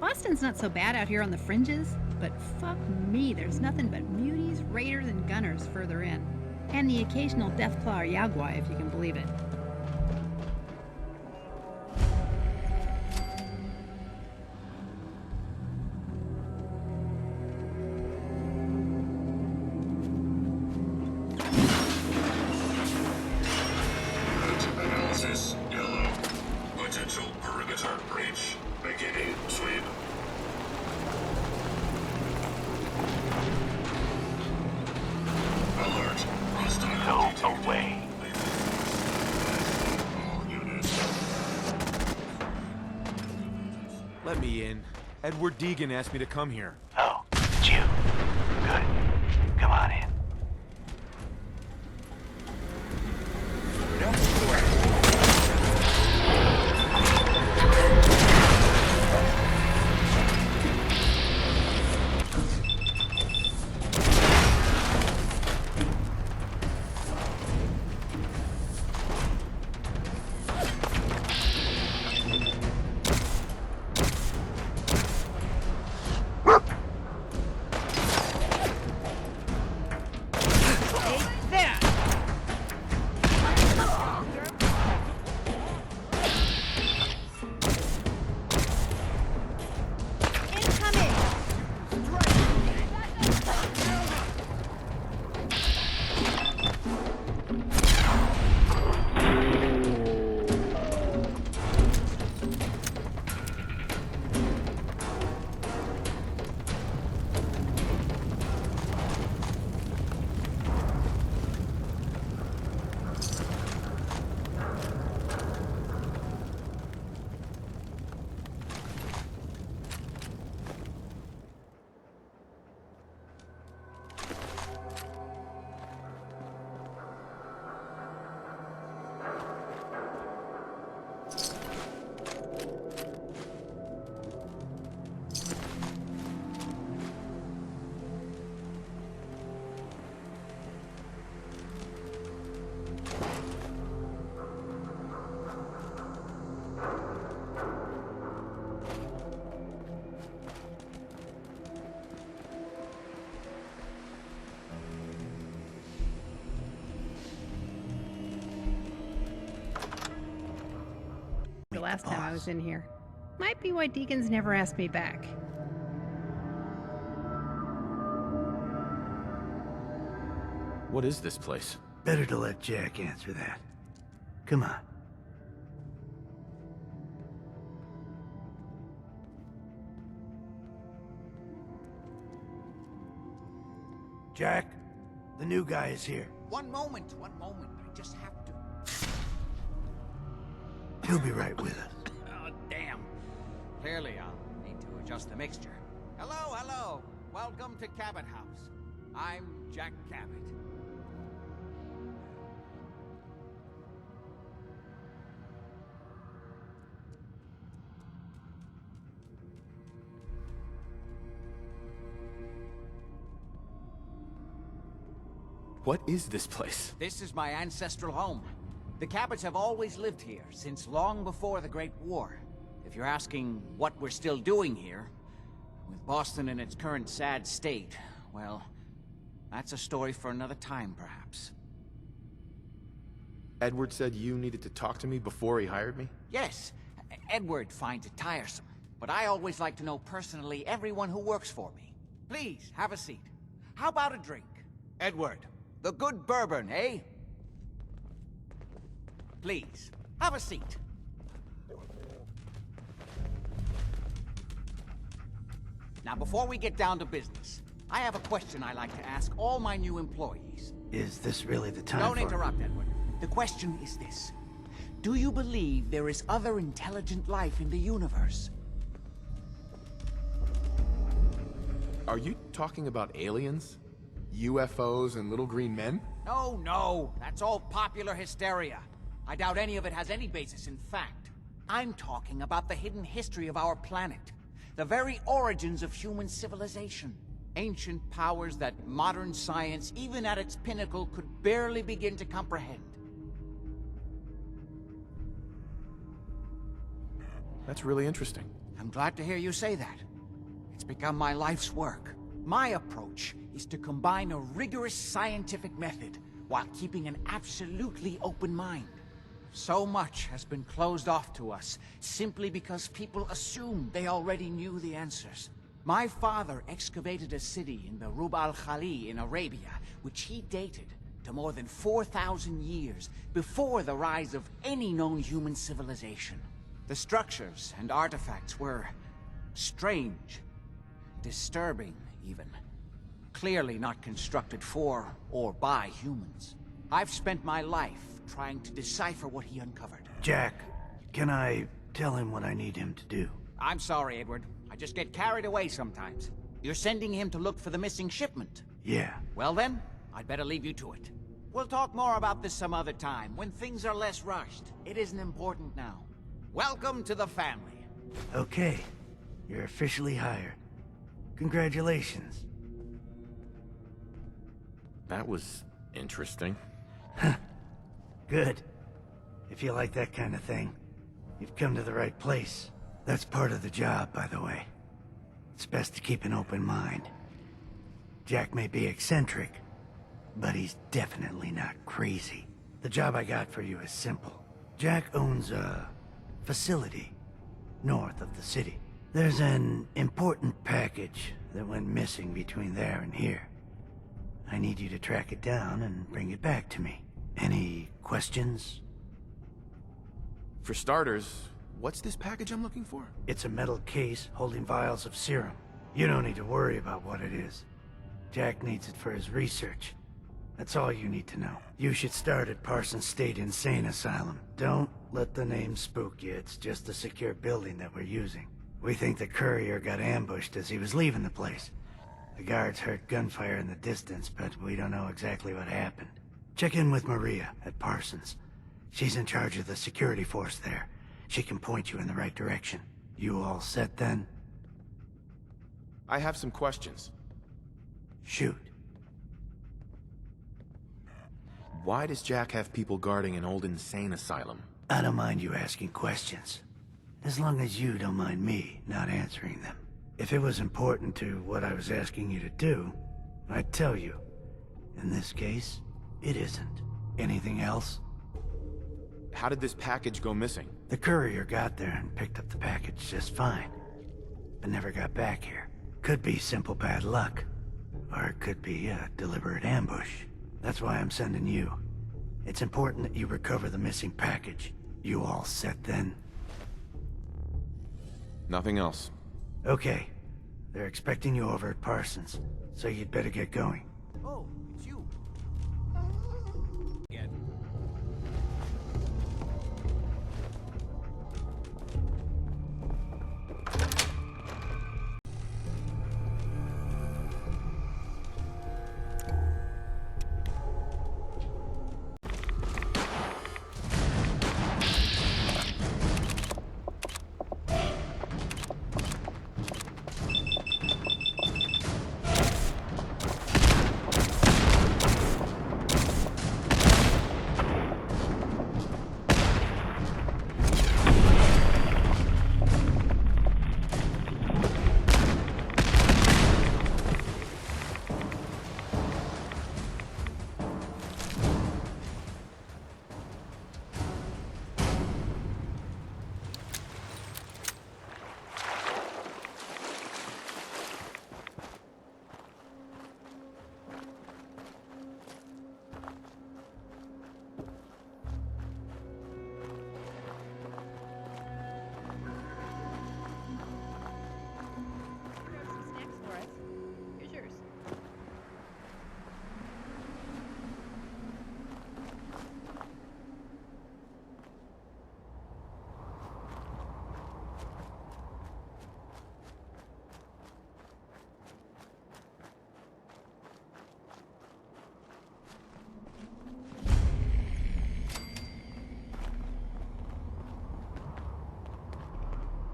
Boston's not so bad out here on the fringes, but fuck me, there's nothing but muties, raiders, and gunners further in. And the occasional Deathclaw or Yaguai, if you can believe it. Analysis yellow. Potential perimeter breach. Beginning sweep. Alert. Hostile detected. No way. All units. Let me in. Edward Deegan asked me to come here. Oh, it's you. Good. Come on in. The last time I was in here. Might be why Deacons never asked me back. What is this place? Better to let Jack answer that. Come on. Jack, the new guy is here. One moment. I just have to. He'll be right with us. Oh, damn. Clearly, I'll need to adjust the mixture. Hello. Welcome to Cabot House. I'm Jack Cabot. What is this place? This is my ancestral home. The Cabots have always lived here, since long before the Great War. If you're asking what we're still doing here, with Boston in its current sad state, well, that's a story for another time, perhaps. Edward said you needed to talk to me before he hired me? Yes, Edward finds it tiresome, but I always like to know personally everyone who works for me. Please, have a seat. How about a drink? Edward, the good bourbon, eh? Please, have a seat. Now, before we get down to business, I have a question I like to ask all my new employees. Is this really the time Don't for... interrupt, Edward. The question is this. Do you believe there is other intelligent life in the universe? Are you talking about aliens? UFOs and little green men? No, that's all popular hysteria. I doubt any of it has any basis in fact. I'm talking about the hidden history of our planet. The very origins of human civilization. Ancient powers that modern science, even at its pinnacle, could barely begin to comprehend. That's really interesting. I'm glad to hear you say that. It's become my life's work. My approach is to combine a rigorous scientific method while keeping an absolutely open mind. So much has been closed off to us simply because people assumed they already knew the answers. My father excavated a city in the Rub al-Khali in Arabia, which he dated to more than 4,000 years before the rise of any known human civilization. The structures and artifacts were strange, disturbing even. Clearly not constructed for or by humans. I've spent my life trying to decipher what he uncovered. Jack, can I tell him what I need him to do? I'm sorry, Edward. I just get carried away sometimes. You're sending him to look for the missing shipment. Yeah. Well then, I'd better leave you to it. We'll talk more about this some other time, when things are less rushed. It isn't important now. Welcome to the family. Okay. You're officially hired. Congratulations. That was interesting. Good. If you like that kind of thing, you've come to the right place. That's part of the job, by the way. It's best to keep an open mind. Jack may be eccentric, but he's definitely not crazy. The job I got for you is simple. Jack owns a facility north of the city. There's an important package that went missing between there and here. I need you to track it down and bring it back to me. Any questions? For starters, what's this package I'm looking for? It's a metal case holding vials of serum. You don't need to worry about what it is. Jack needs it for his research. That's all you need to know. You should start at Parsons State Insane Asylum. Don't let the name spook you. It's just a secure building that we're using. We think the courier got ambushed as he was leaving the place. The guards heard gunfire in the distance, but we don't know exactly what happened. Check in with Maria at Parsons. She's in charge of the security force there. She can point you in the right direction. You all set then? I have some questions. Shoot. Why does Jack have people guarding an old insane asylum? I don't mind you asking questions. As long as you don't mind me not answering them. If it was important to what I was asking you to do, I'd tell you. In this case, it isn't. Anything else? How did this package go missing? The courier got there and picked up the package just fine, but never got back here. Could be simple bad luck, or it could be a deliberate ambush. That's why I'm sending you. It's important that you recover the missing package. You all set then? Nothing else. Okay. They're expecting you over at Parsons, so you'd better get going. Oh, it's you. Again.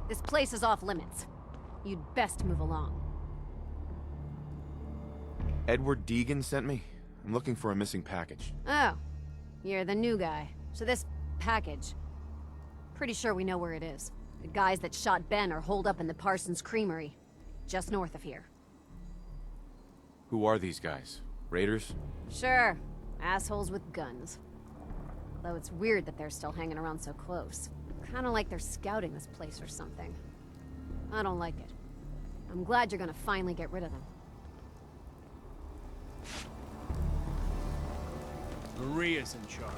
This place is off limits. You'd best move along. Edward Deegan sent me. I'm looking for a missing package. Oh, you're the new guy. So this package, pretty sure we know where it is. The guys that shot Ben are holed up in the Parsons Creamery, just north of here. Who are these guys? Raiders? Sure, assholes with guns. Though it's weird that they're still hanging around so close. Kinda like they're scouting this place or something. I don't like it. I'm glad you're gonna finally get rid of them. Maria's in charge.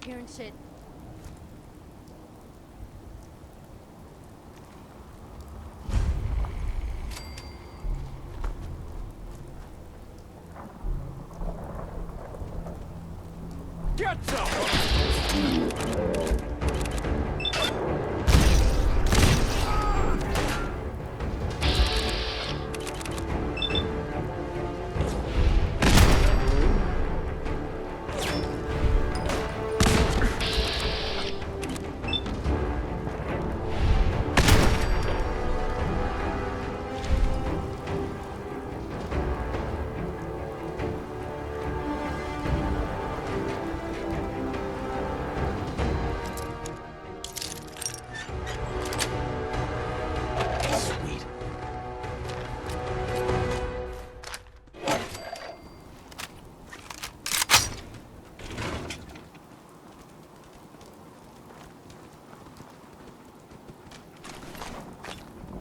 Hearing shit. Get some!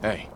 Hey.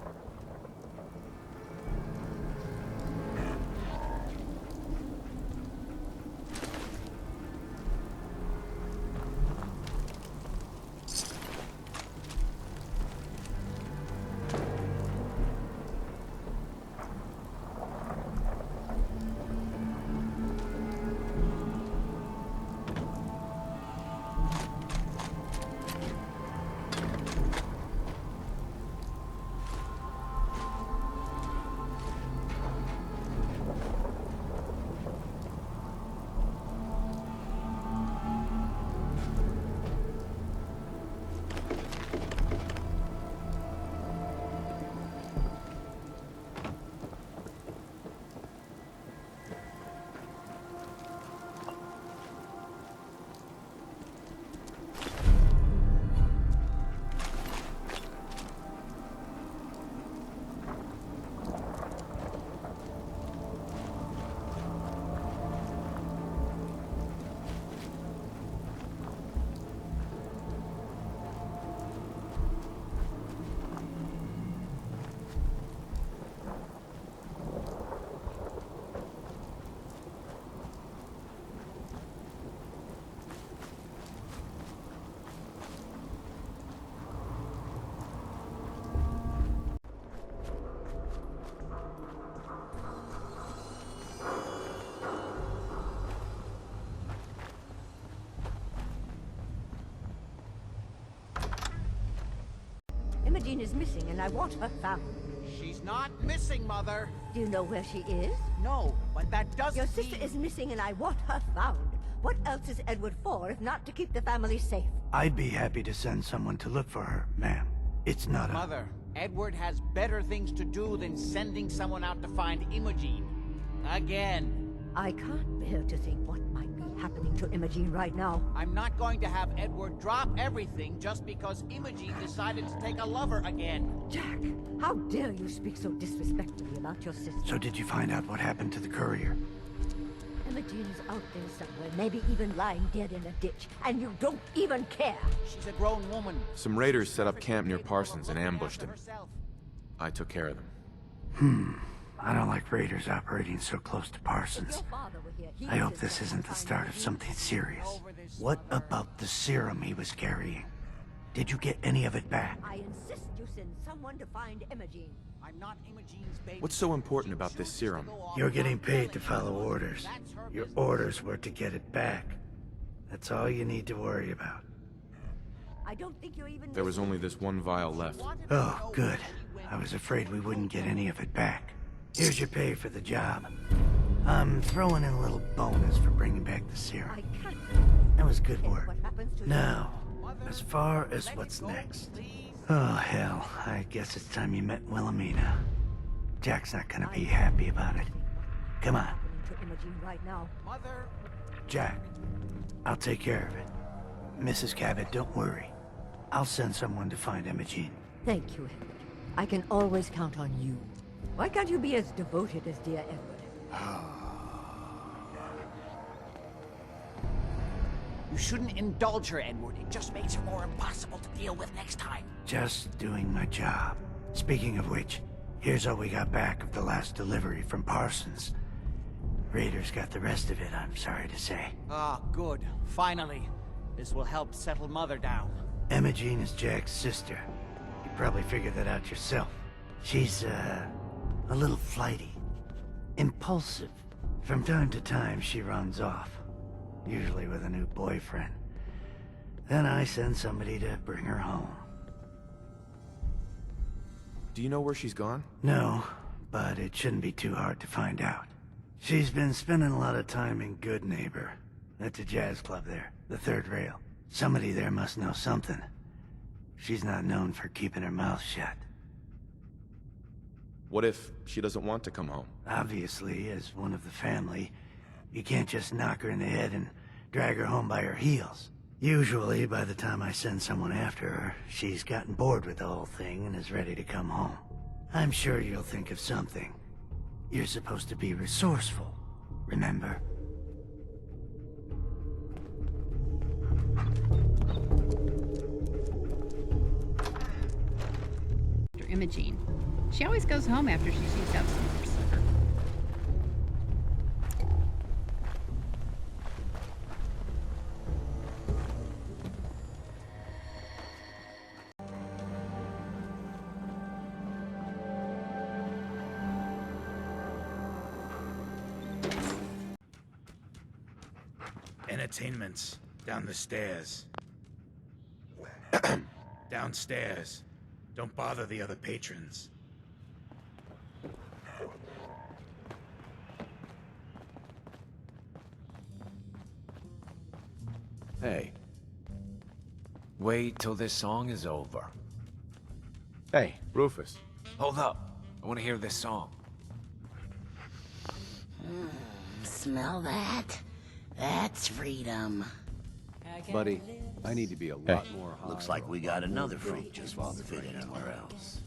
Imogene is missing, and I want her found. She's not missing, Mother. Do you know where she is? No, but that doesn't Your sister mean... is missing, and I want her found. What else is Edward for, if not to keep the family safe? I'd be happy to send someone to look for her, ma'am. It's not a... Mother, Edward has better things to do than sending someone out to find Imogene. Again. I can't bear to think what might be happening to Imogene right now. I'm not going to have Edward drop everything just because Imogene decided to take a lover again. Jack, how dare you speak so disrespectfully about your sister? So did you find out what happened to the courier? Imogene is out there somewhere, maybe even lying dead in a ditch, and you don't even care. She's a grown woman. Some raiders set up camp near Parsons and ambushed him. I took care of them. I don't like raiders operating so close to Parsons. Your father were here. He I hope was this the isn't the one start of finding something serious. Over this What mother. about the serum he was carrying? Did you get any of it back? I insist you send someone to find Imogene. I'm not Imogene's baby. What's so important about this serum? You're getting paid to follow orders. Your orders were to get it back. That's all you need to worry about. I don't think you're even There was only this one vial left. Oh, good. I was afraid we wouldn't get any of it back. Here's your pay for the job. I'm throwing in a little bonus for bringing back the serum. I can't. That was good work. What happens to Now, as far as what's next. Oh, hell. I guess it's time you met Wilhelmina. Jack's not gonna be happy about it. Come on, to Imogene right now? Mother. Jack. I'll take care of it. Mrs. Cabot, don't worry. I'll send someone to find Imogene. Thank you, Edward. I can always count on you. Why can't you be as devoted as dear Edward? You shouldn't indulge her, Edward. It just makes her more impossible to deal with next time. Just doing my job. Speaking of which, here's all we got back of the last delivery from Parsons. Raiders got the rest of it, I'm sorry to say. Ah, good. Finally. This will help settle Mother down. Imogene is Jack's sister. You probably figured that out yourself. She's, a little flighty. Impulsive. From time to time, she runs off. Usually with a new boyfriend. Then I send somebody to bring her home. Do you know where she's gone? No, but it shouldn't be too hard to find out. She's been spending a lot of time in Good Neighbor. That's a jazz club there, the third rail. Somebody there must know something. She's not known for keeping her mouth shut. What if she doesn't want to come home? Obviously, as one of the family, you can't just knock her in the head and drag her home by her heels. Usually, by the time I send someone after her, she's gotten bored with the whole thing and is ready to come home. I'm sure you'll think of something. You're supposed to be resourceful, remember? Imogene. She always goes home after she sees out some more sucker. Entertainment's down the stairs. Downstairs. Don't bother the other patrons. Hey. Wait till this song is over. Hey, Rufus. Hold up. I want to hear this song. Smell that? That's freedom. Buddy, I need to be a lot more high. Looks like we got another freak just won't fit anywhere else.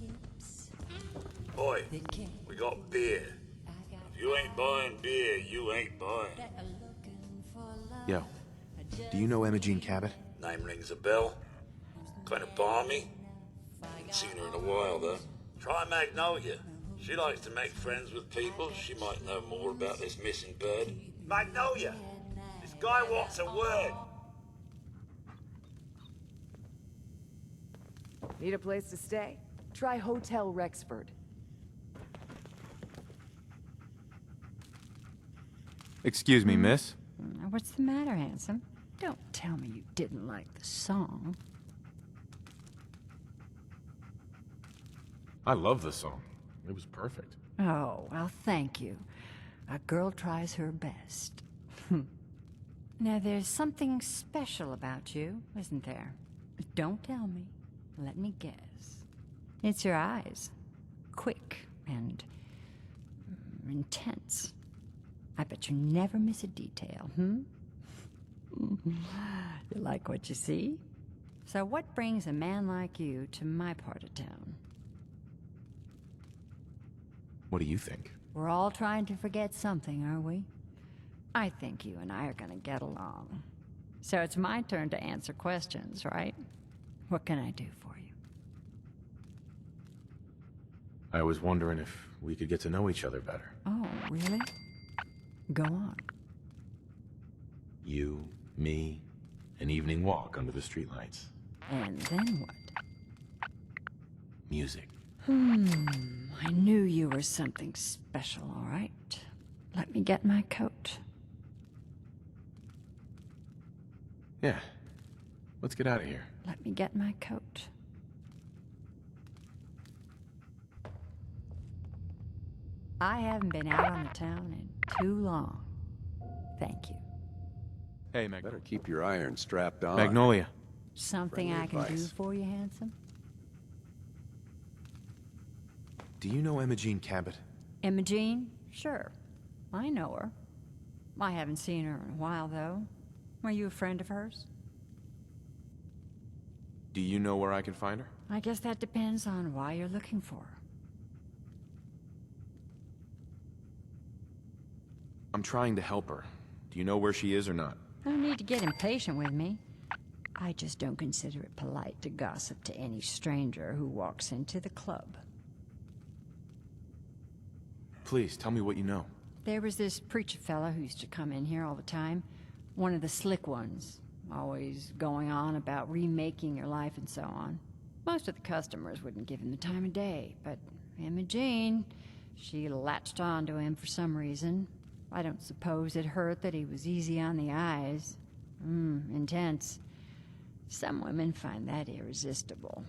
Boy, we got beer. If you ain't buying beer, you ain't buying. Yo, do you know Imogene Cabot? Name rings a bell. Kind of balmy. Ain't seen her in a while, though. Try Magnolia. She likes to make friends with people. She might know more about this missing bird. Magnolia! This guy wants a word. Need a place to stay? Try Hotel Rexford. Excuse me, miss? What's the matter, handsome? Don't tell me you didn't like the song. I love the song. It was perfect. Oh, well, thank you. A girl tries her best. Now, there's something special about you, isn't there? Don't tell me. Let me guess. It's your eyes. Quick and intense. I bet you never miss a detail, You like what you see? So what brings a man like you to my part of town? What do you think? We're all trying to forget something, are we? I think you and I are gonna get along. So it's my turn to answer questions, right? What can I do for you? I was wondering if we could get to know each other better. Oh, really? Go on. You, me, an evening walk under the streetlights. And then what? Music. I knew you were something special, all right. Let me get my coat. Yeah. Let's get out of here. Let me get my coat. I haven't been out on the town in too long. Thank you. Hey, Better keep your iron strapped on. Magnolia. Something Friendly I can do advice. for you, handsome? Do you know Imogene Cabot? Imogene? Sure. I know her. I haven't seen her in a while, though. Are you a friend of hers? Do you know where I can find her? I guess that depends on why you're looking for her. I'm trying to help her. Do you know where she is or not? No need to get impatient with me. I just don't consider it polite to gossip to any stranger who walks into the club. Please, tell me what you know. There was this preacher fella who used to come in here all the time. One of the slick ones. Always going on about remaking your life and so on. Most of the customers wouldn't give him the time of day, but Imogene, she latched on to him for some reason. I don't suppose it hurt that he was easy on the eyes. Intense. Some women find that irresistible.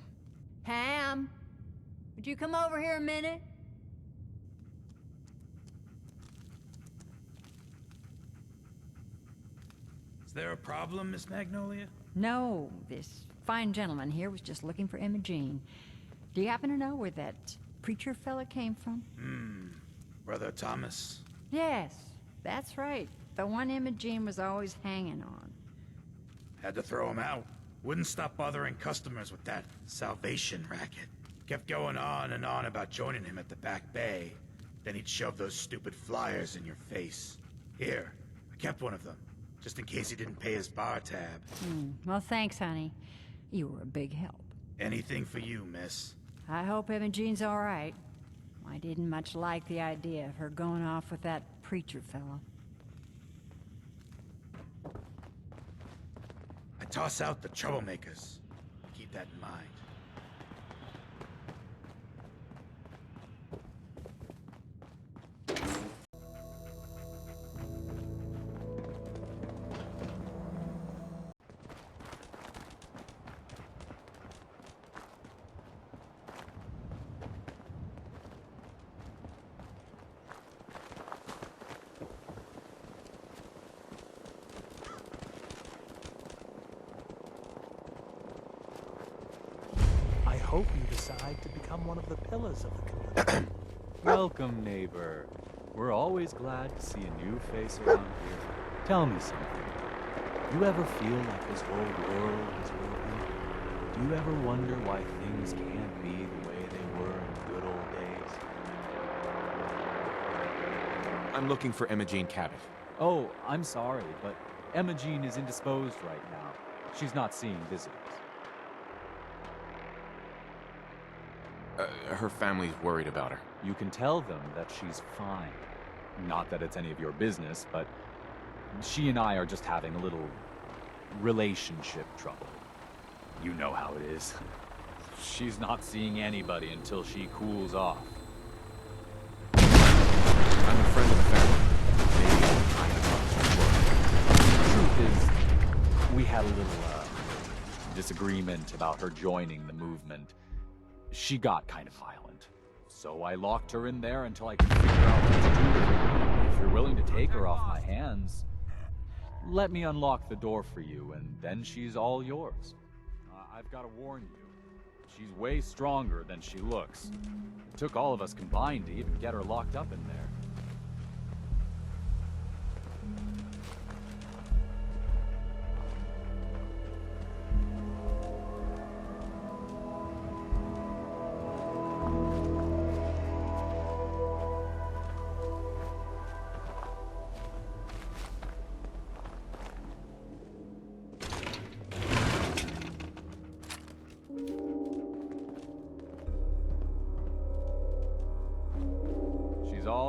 Ham, would you come over here a minute? Is there a problem, Miss Magnolia? No, this fine gentleman here was just looking for Imogene. Do you happen to know where that preacher fella came from? Brother Thomas. Yes, that's right. The one Imogene was always hanging on. Had to throw him out. Wouldn't stop bothering customers with that salvation racket. Kept going on and on about joining him at the back bay. Then he'd shove those stupid flyers in your face. Here, I kept one of them, just in case he didn't pay his bar tab. Well, thanks, honey. You were a big help. Anything for you, miss. I hope Imogene's all right. I didn't much like the idea of her going off with that preacher fella. I toss out the troublemakers. Keep that in mind. I hope you decide to become one of the pillars of the community. Welcome, neighbor. We're always glad to see a new face around here. Tell me something. Do you ever feel like this whole world is broken? Do you ever wonder why things can't be the way they were in the good old days? I'm looking for Imogene Cabot. Oh, I'm sorry, but Imogene is indisposed right now. She's not seeing visitors. Her family's worried about her. You can tell them that she's fine. Not that it's any of your business, but she and I are just having a little relationship trouble. You know how it is. She's not seeing anybody until she cools off. I'm a friend of the family. Maybe I'm trying to talk The truth is, we had a little, disagreement about her joining the movement. She got kind of violent. So I locked her in there until I could figure out what to do with her. If you're willing to take her off my hands, let me unlock the door for you, and then she's all yours. I've got to warn you, she's way stronger than she looks. It took all of us combined to even get her locked up in there.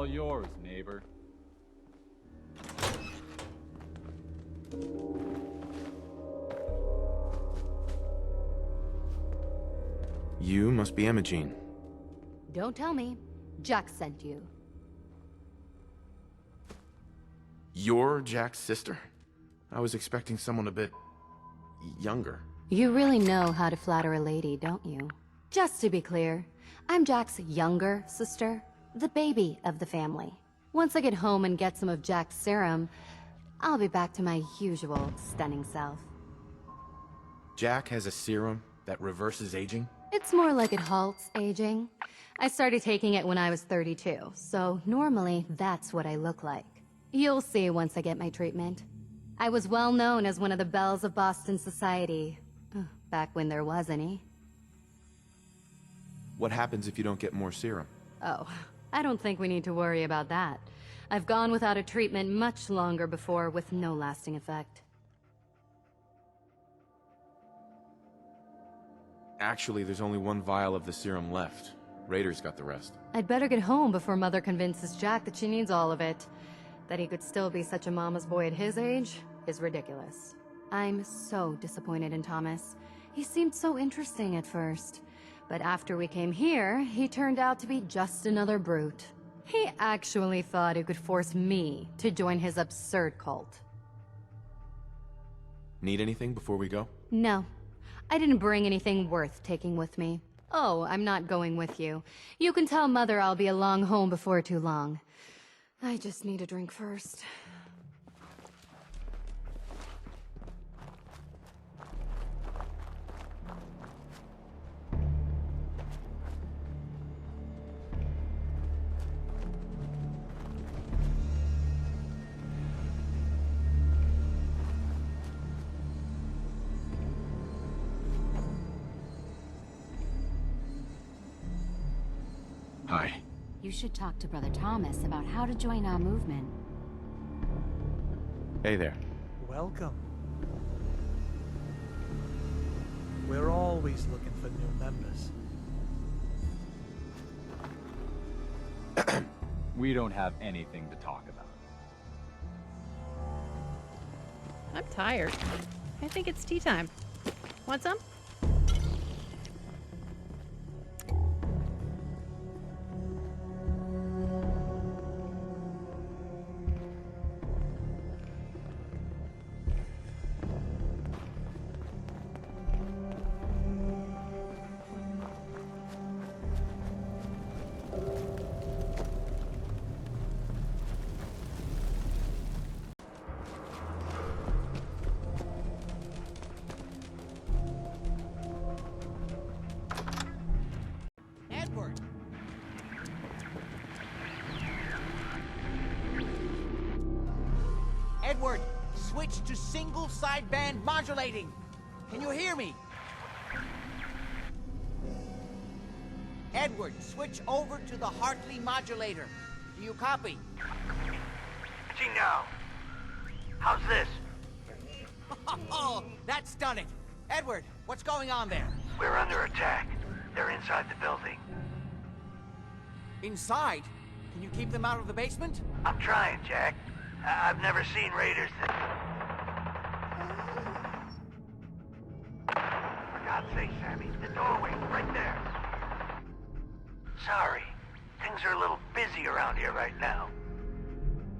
all yours, neighbor. You must be Imogene. Don't tell me. Jack sent you. You're Jack's sister? I was expecting someone a bit... younger. You really know how to flatter a lady, don't you? Just to be clear, I'm Jack's younger sister, the baby of the family. Once I get home and get some of Jack's serum, I'll be back to my usual stunning self. Jack has a serum that reverses aging? It's more like it halts aging. I started taking it when I was 32, so normally that's what I look like. You'll see once I get my treatment. I was well known as one of the belles of Boston society, back when there was any. What happens if you don't get more serum? Oh, I don't think we need to worry about that. I've gone without a treatment much longer before with no lasting effect. Actually, there's only one vial of the serum left. Raiders got the rest. I'd better get home before Mother convinces Jack that she needs all of it. That he could still be such a mama's boy at his age is ridiculous. I'm so disappointed in Thomas. He seemed so interesting at first. But after we came here, he turned out to be just another brute. He actually thought he could force me to join his absurd cult. Need anything before we go? No. I didn't bring anything worth taking with me. Oh, I'm not going with you. You can tell Mother I'll be along home before too long. I just need a drink first. Hi. You should talk to Brother Thomas about how to join our movement. Hey there. Welcome. We're always looking for new members. We don't have anything to talk about. I'm tired. I think it's tea time. Want some? Edward! Edward, switch to single sideband modulating. Can you hear me? Edward, switch over to the Hartley modulator. Do you copy? Gee, now. How's this? Oh, that's done it. Edward, what's going on there? We're under attack. They're inside the building. Inside? Can you keep them out of the basement? I'm trying, Jack. I've never seen raiders that... For God's sake, Sammy, the doorway, right there. Sorry. Things are a little busy around here right now.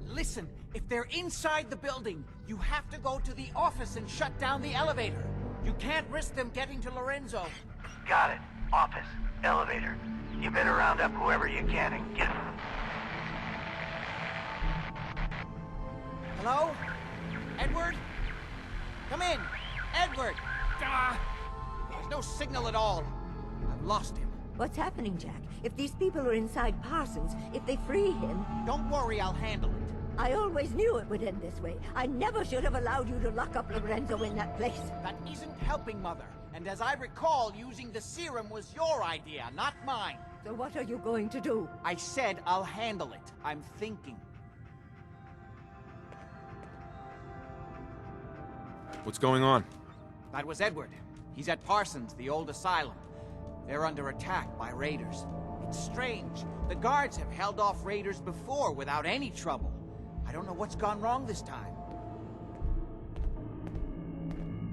Listen, if they're inside the building, you have to go to the office and shut down the elevator. You can't risk them getting to Lorenzo. Got it. Office. Elevator. You better round up whoever you can and get... Hello? Edward? Come in! Edward! There's no signal at all. I've lost him. What's happening, Jack? If these people are inside Parsons, if they free him... Don't worry, I'll handle it. I always knew it would end this way. I never should have allowed you to lock up Lorenzo in that place. That isn't helping, Mother. And as I recall, using the serum was your idea, not mine. So what are you going to do? I said I'll handle it. I'm thinking. What's going on? That was Edward. He's at Parsons, the old asylum. They're under attack by raiders. It That's strange. The guards have held off raiders before without any trouble. I don't know what's gone wrong this time.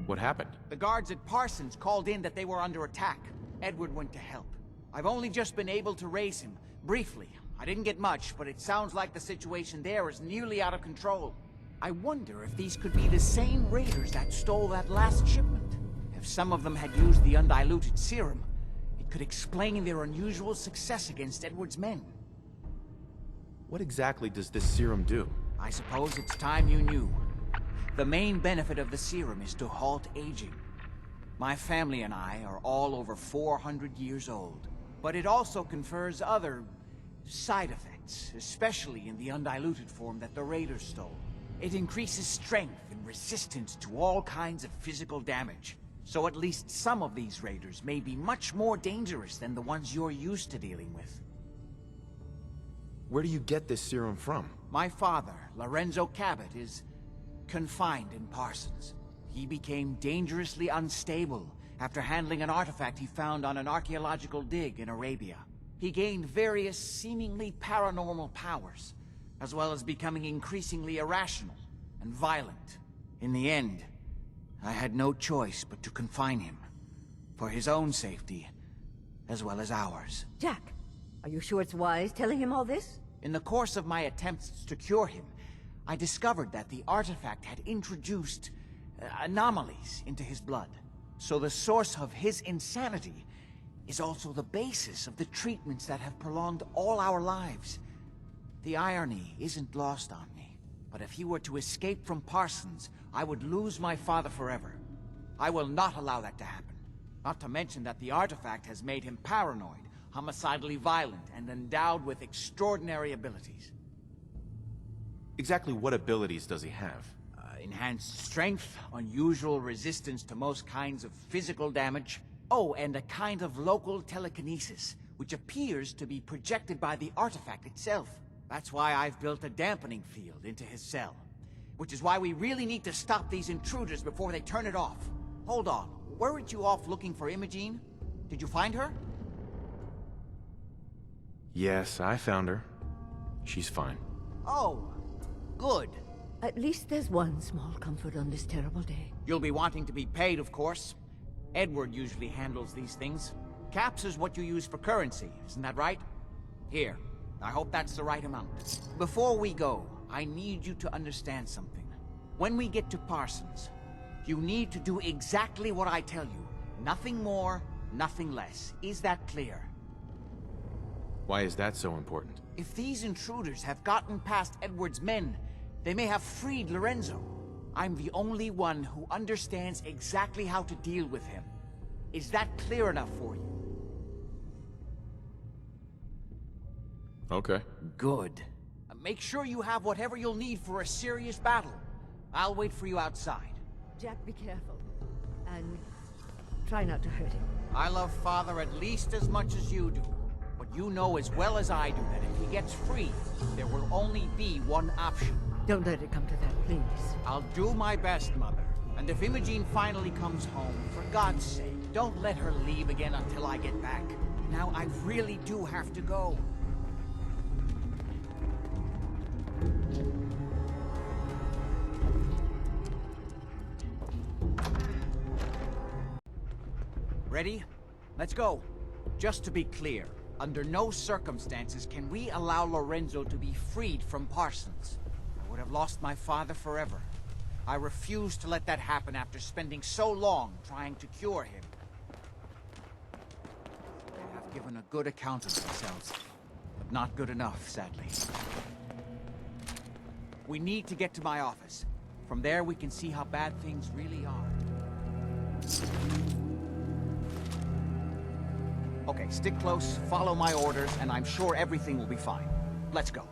What happened? The guards at Parsons called in that they were under attack. Edward went to help. I've only just been able to raise him, briefly. I didn't get much, but it sounds like the situation there is nearly out of control. I wonder if these could be the same raiders that stole that last shipment. If some of them had used the undiluted serum, it could explain their unusual success against Edward's men. What exactly does this serum do? I suppose it's time you knew. The main benefit of the serum is to halt aging. My family and I are all over 400 years old. But it also confers other side effects, especially in the undiluted form that the raiders stole. It increases strength and resistance to all kinds of physical damage. So at least some of these raiders may be much more dangerous than the ones you're used to dealing with. Where do you get this serum from? My father, Lorenzo Cabot, is confined in Parsons. He became dangerously unstable after handling an artifact he found on an archaeological dig in Arabia. He gained various seemingly paranormal powers, as well as becoming increasingly irrational and violent. In the end, I had no choice but to confine him, for his own safety, as well as ours. Jack, are you sure it's wise telling him all this? In the course of my attempts to cure him, I discovered that the artifact had introduced anomalies into his blood. So the source of his insanity is also the basis of the treatments that have prolonged all our lives. The irony isn't lost on me, but if he were to escape from Parsons, I would lose my father forever. I will not allow that to happen. Not to mention that the artifact has made him paranoid, homicidally violent, and endowed with extraordinary abilities. Exactly what abilities does he have? Enhanced strength, unusual resistance to most kinds of physical damage. Oh, and a kind of local telekinesis, which appears to be projected by the artifact itself. That's why I've built a dampening field into his cell. Which is why we really need to stop these intruders before they turn it off. Hold on, weren't you off looking for Imogene? Did you find her? Yes, I found her. She's fine. Oh, good. At least there's one small comfort on this terrible day. You'll be wanting to be paid, of course. Edward usually handles these things. Caps is what you use for currency, isn't that right? Here, I hope that's the right amount. Before we go, I need you to understand something. When we get to Parsons, you need to do exactly what I tell you. Nothing more, nothing less. Is that clear? Why is that so important? If these intruders have gotten past Edward's men, they may have freed Lorenzo. I'm the only one who understands exactly how to deal with him. Is that clear enough for you? Okay. Good. Make sure you have whatever you'll need for a serious battle. I'll wait for you outside. Jack, be careful. And try not to hurt him. I love Father at least as much as you do. But you know as well as I do that if he gets free, there will only be one option. Don't let it come to that, please. I'll do my best, Mother. And if Imogene finally comes home, for God's sake, don't let her leave again until I get back. Now, I really do have to go. Ready? Let's go. Just to be clear, under no circumstances can we allow Lorenzo to be freed from Parsons. I would have lost my father forever. I refuse to let that happen after spending so long trying to cure him. They have given a good account of themselves, but not good enough, sadly. We need to get to my office. From there we can see how bad things really are. Okay, stick close, follow my orders, and I'm sure everything will be fine. Let's go.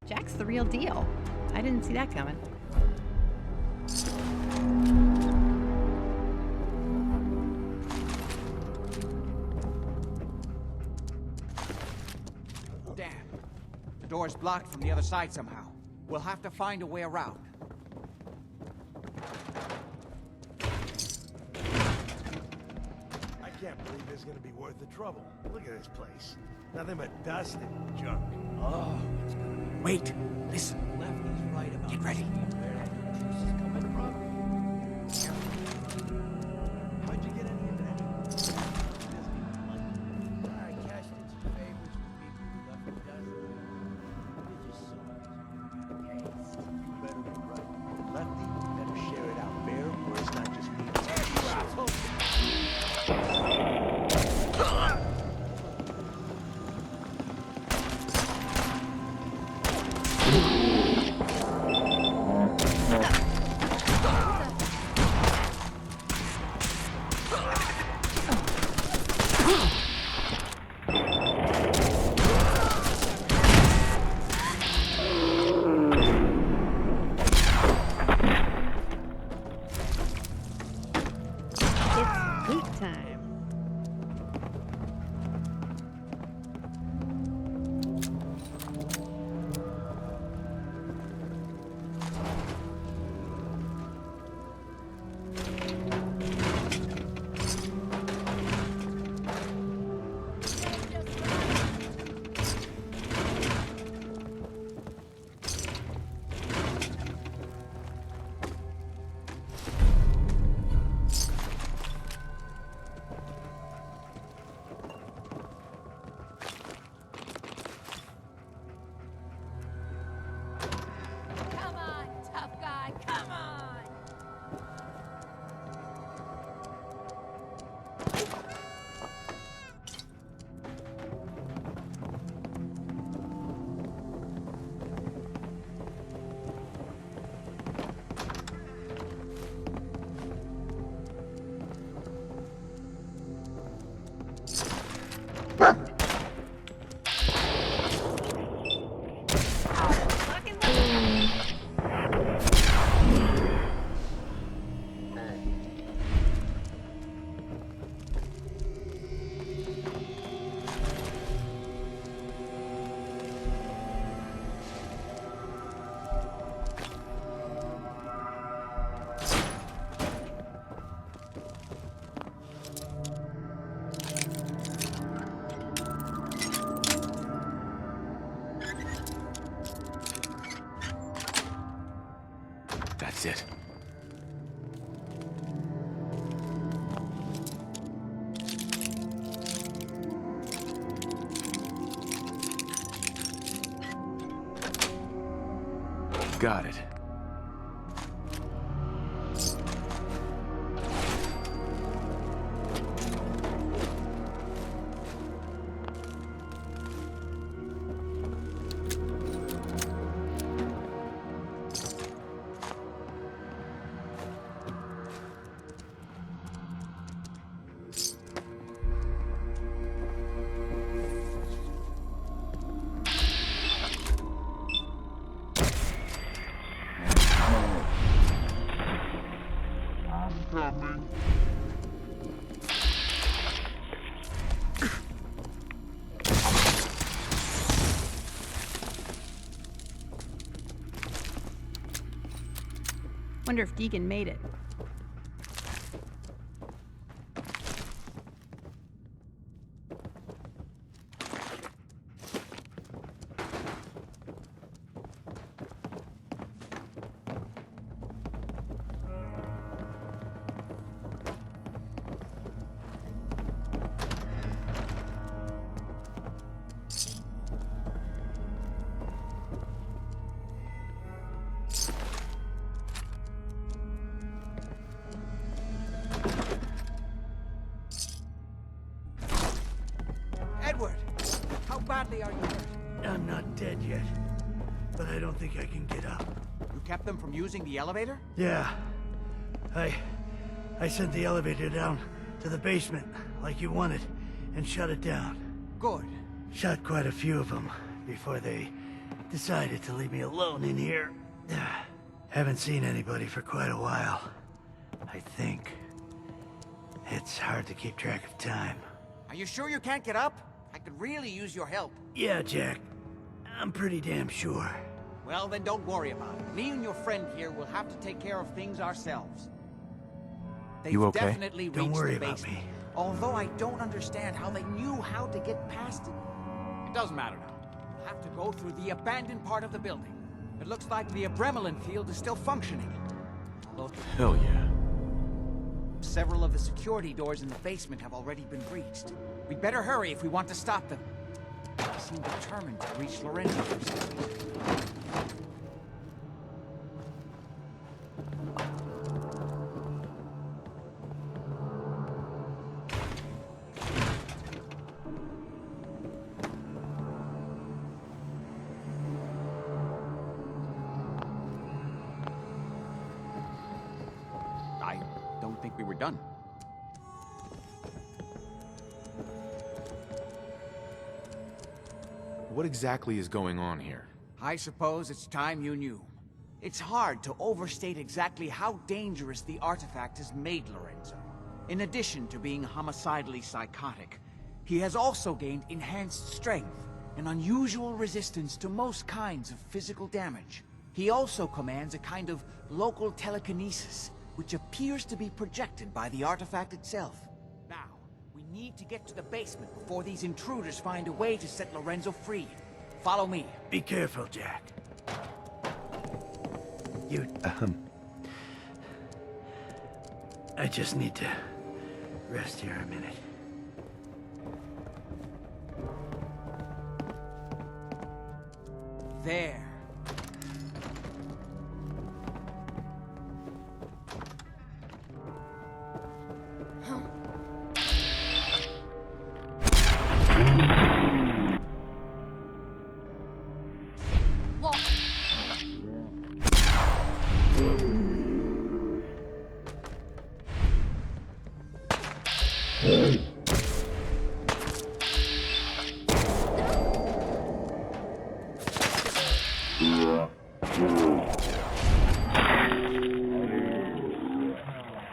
Jack's the real deal. I didn't see that coming. Damn. The door's blocked from the other side somehow. We'll have to find a way around. can't believe it's gonna be worth the trouble. Look at this place. Nothing but dust and junk. Oh, it's gonna be... Wait, listen. Lefty's right about Get ready. where that juice is coming from. How'd you get any of that? I cashed in some favors for people who left a dozen. They're just sorry. You better be right. Lefty better share it out fair, or it's not just me. You asshole! It's boot time. Come on, tough guy, come on! That's it. Got it. Wonder if Deacon made it. Edward, how badly are you hurt? I'm not dead yet, but I don't think I can get up. You kept them from using the elevator? Yeah. I sent the elevator down to the basement, like you wanted, and shut it down. Good. Shot quite a few of them before they decided to leave me alone in here. Haven't seen anybody for quite a while, I think. It's hard to keep track of time. Are you sure you can't get up? I could really use your help. Yeah, Jack. I'm pretty damn sure. Well, then don't worry about it. Me and your friend here will have to take care of things ourselves. They've You okay? definitely Don't reached worry the about basement. me. Although I don't understand how they knew how to get past it. It doesn't matter now. We'll have to go through the abandoned part of the building. It looks like the adrenaline field is still functioning. Although Hell yeah. several of the security doors in the basement have already been breached. We'd better hurry if we want to stop them. They seem determined to reach Lorenzo themselves. I don't think we were done. What exactly is going on here? I suppose it's time you knew. It's hard to overstate exactly how dangerous the artifact has made Lorenzo. In addition to being homicidally psychotic, he has also gained enhanced strength and unusual resistance to most kinds of physical damage. He also commands a kind of local telekinesis, which appears to be projected by the artifact itself. Now, we need to get to the basement before these intruders find a way to set Lorenzo free. Follow me. Be careful, Jack. You... I just need to rest here a minute. There.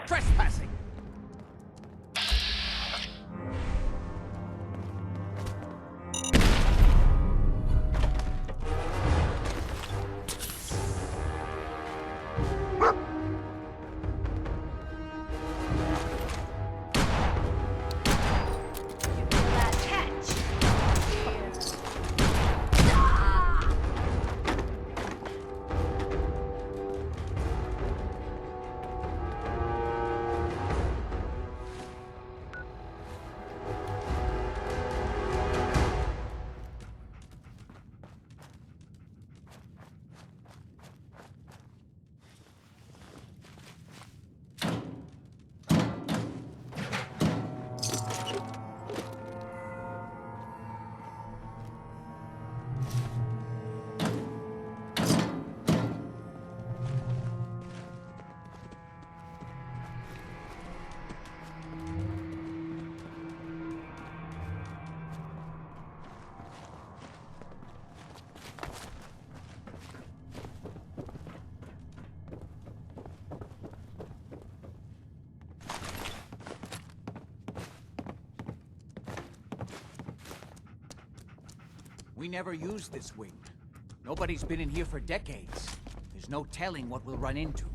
Trespassing! We never used this wing. Nobody's been in here for decades. There's no telling what we'll run into.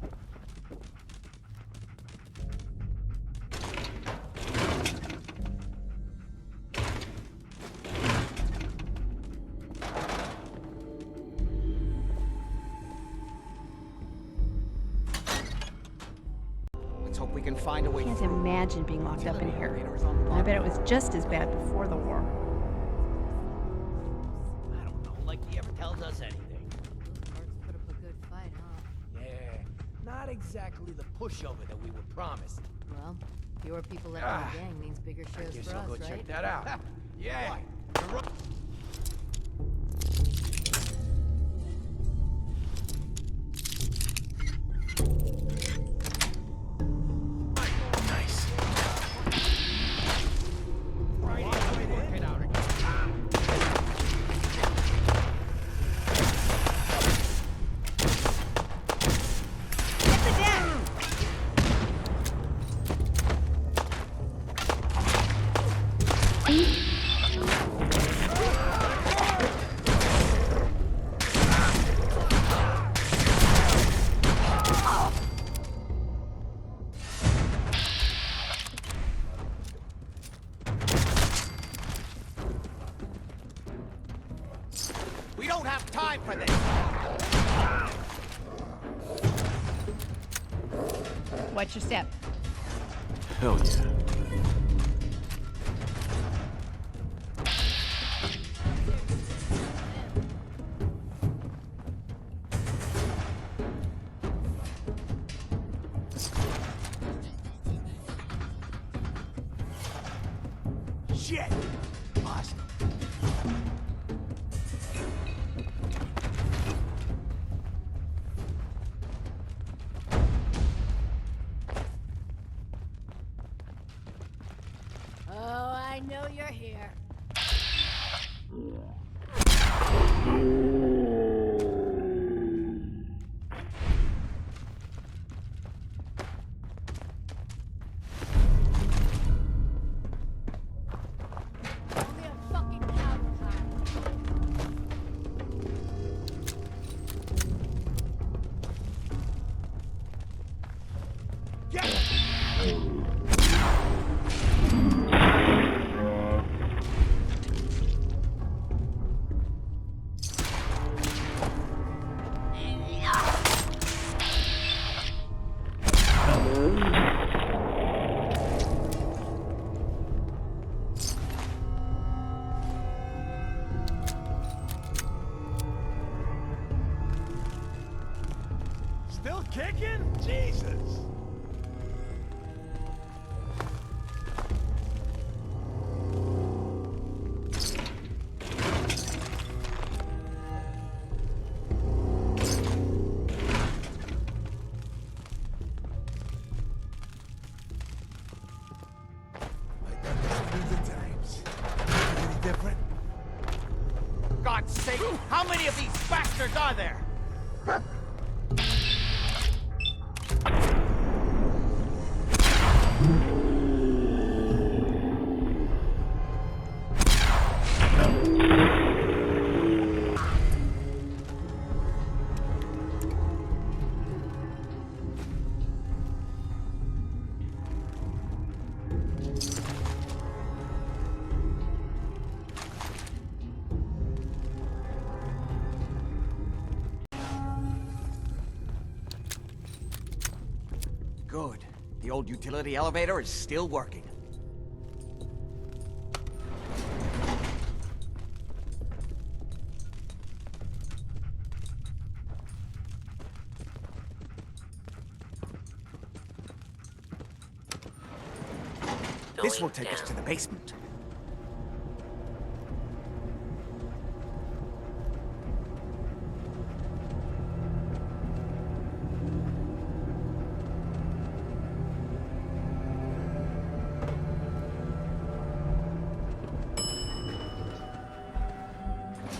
Let's hope we can find a way. I can't imagine being locked up in here. I bet it was just as bad before the war. Like he ever tells us anything. Put up a good fight, huh? Yeah, not exactly the pushover that we were promised. Well, fewer people left in the gang means bigger I shows guess for I'll us, go right? check that out. Yeah. We don't have time for this! Watch your step. Hell yeah. Shit! Lost. Oh, I know you're here. Only a fucking cow Still kicking? Jesus! Any different? God's sake, how many of these bastards are there? Good. The old utility elevator is still working. This will take us to the basement.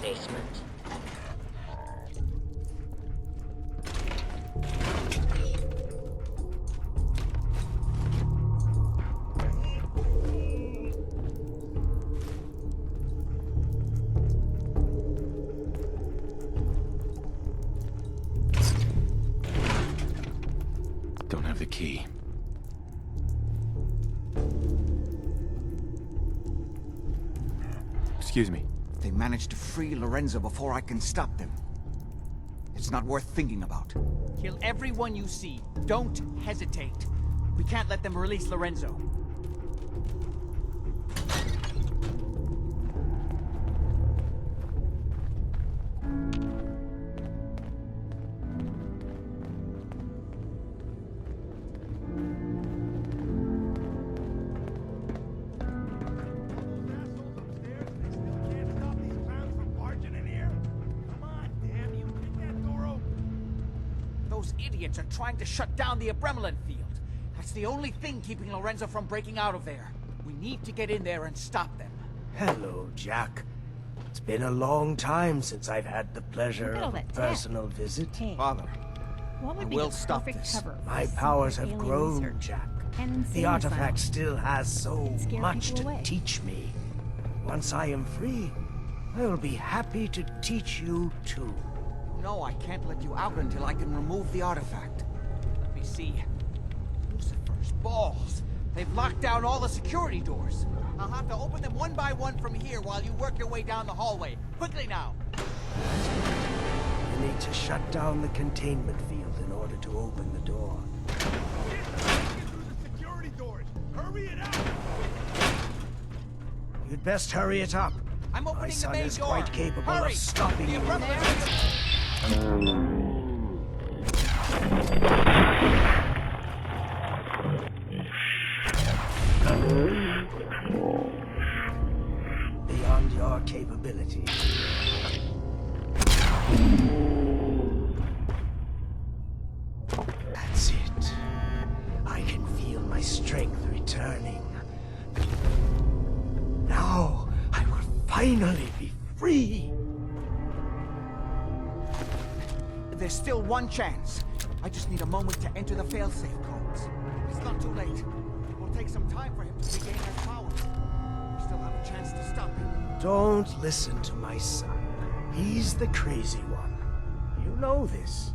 Basement. Don't have the key. Excuse me. They managed to free Lorenzo before I can stop them. It's not worth thinking about. Kill everyone you see. Don't hesitate. We can't let them release Lorenzo. Those idiots are trying to shut down the Abremlin field. That's the only thing keeping Lorenzo from breaking out of there. We need to get in there and stop them. Hello, Jack. It's been a long time since I've had the pleasure Look at all of a that personal visit. Father, What would I be will the stop perfect this. cover for My a powers secret have alien grown, research? Jack. An insane The artifact asylum. still has so Scare much people to away. teach me. Once I am free, I will be happy to teach you too. No, I can't let you out until I can remove the artifact. Let me see. Lucifer's balls. They've locked down all the security doors. I'll have to open them one by one from here while you work your way down the hallway. Quickly now. need to shut down the containment field in order to open the door. Security doors! Hurry it up! You'd best hurry it up. I'm My opening the son main is door. quite capable Hurry! of stopping you. Beyond your capability. That's it. I can feel my strength returning. Now, I will finally be free. There's still one chance. I just need a moment to enter the failsafe codes. It's not too late. It will take some time for him to regain his powers. We still have a chance to stop him. Don't listen to my son. He's the crazy one. You know this.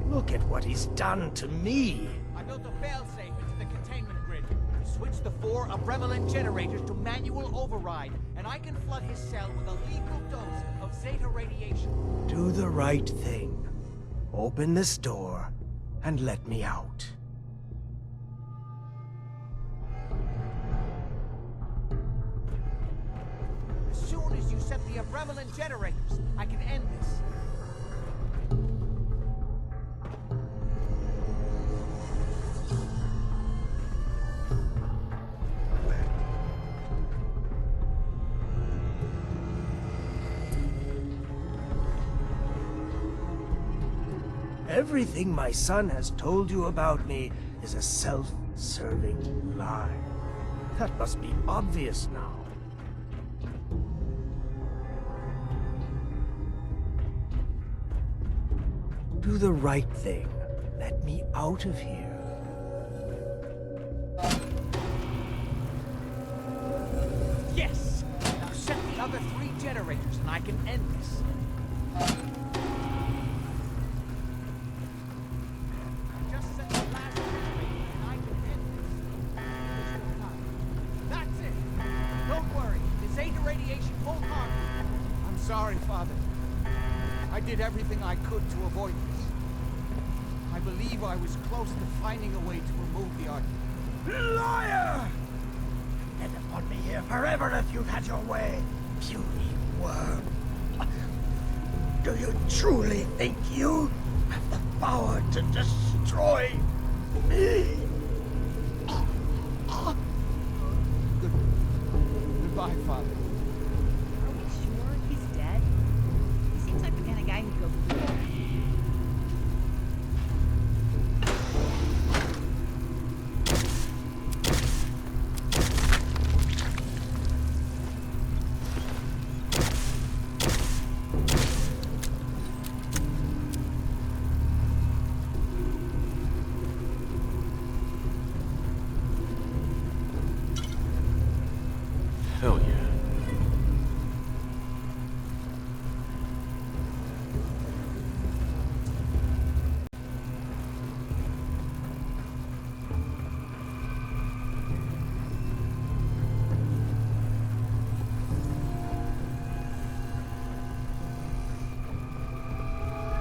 Look at what he's done to me. I built a failsafe into the containment grid. Switch the 4 Abrevalent generators to manual override, and I can flood his cell with a lethal dose of Zeta radiation. Do the right thing. Open this door and let me out. As soon as you set the Abrevalent generators, I can end this. Everything my son has told you about me is a self-serving lie. That must be obvious now. Do the right thing. Let me out of here. Yes! Now set the other 3 generators and I can end this. Just set the last generator and I can end this. That's it! Don't worry, the Zeta radiation won't harm you. I'm sorry, Father. I did everything I could to avoid this. I believe I was close to finding a way to remove the arc. Liar! End upon me here forever if you'd had your way, puny worm. Do you truly think you have the power to destroy me? Goodbye, Father. Are we sure he's dead? He seems like the kind of guy who'd go through that. Hell yeah.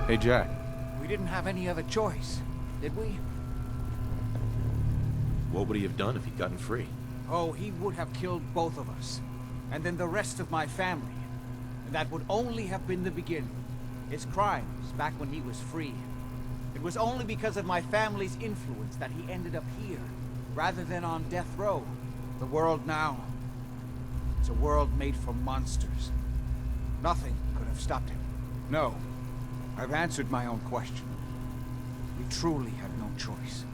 Hey, Jack. We didn't have any other choice, did we? What would he have done if he'd gotten free? Oh, he would have killed both of us. And then the rest of my family. And that would only have been the beginning. His crimes, back when he was free. It was only because of my family's influence that he ended up here, rather than on death row. The world now, it's a world made for monsters. Nothing could have stopped him. No, I've answered my own question. We truly had no choice.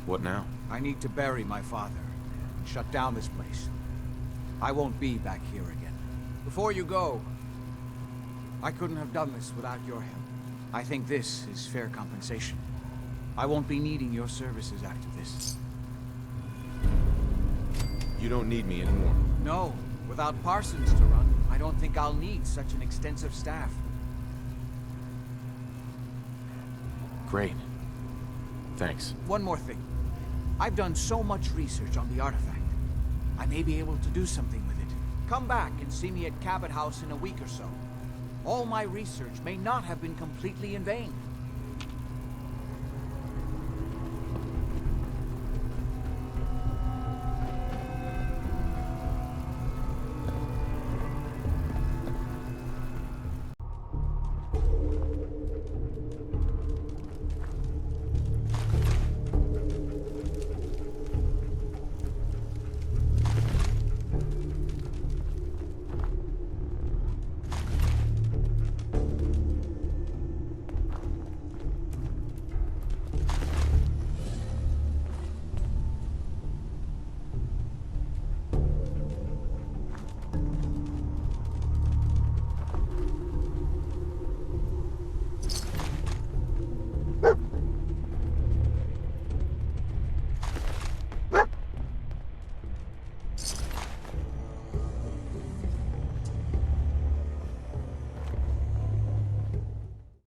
What now? I need to bury my father. Shut down this place. I won't be back here again. Before you go, I couldn't have done this without your help. I think this is fair compensation. I won't be needing your services after this. You don't need me anymore. No, without Parsons to run, I don't think I'll need such an extensive staff. Great. Thanks. One more thing. I've done so much research on the artifact. I may be able to do something with it. Come back and see me at Cabot House in a week or so. All my research may not have been completely in vain.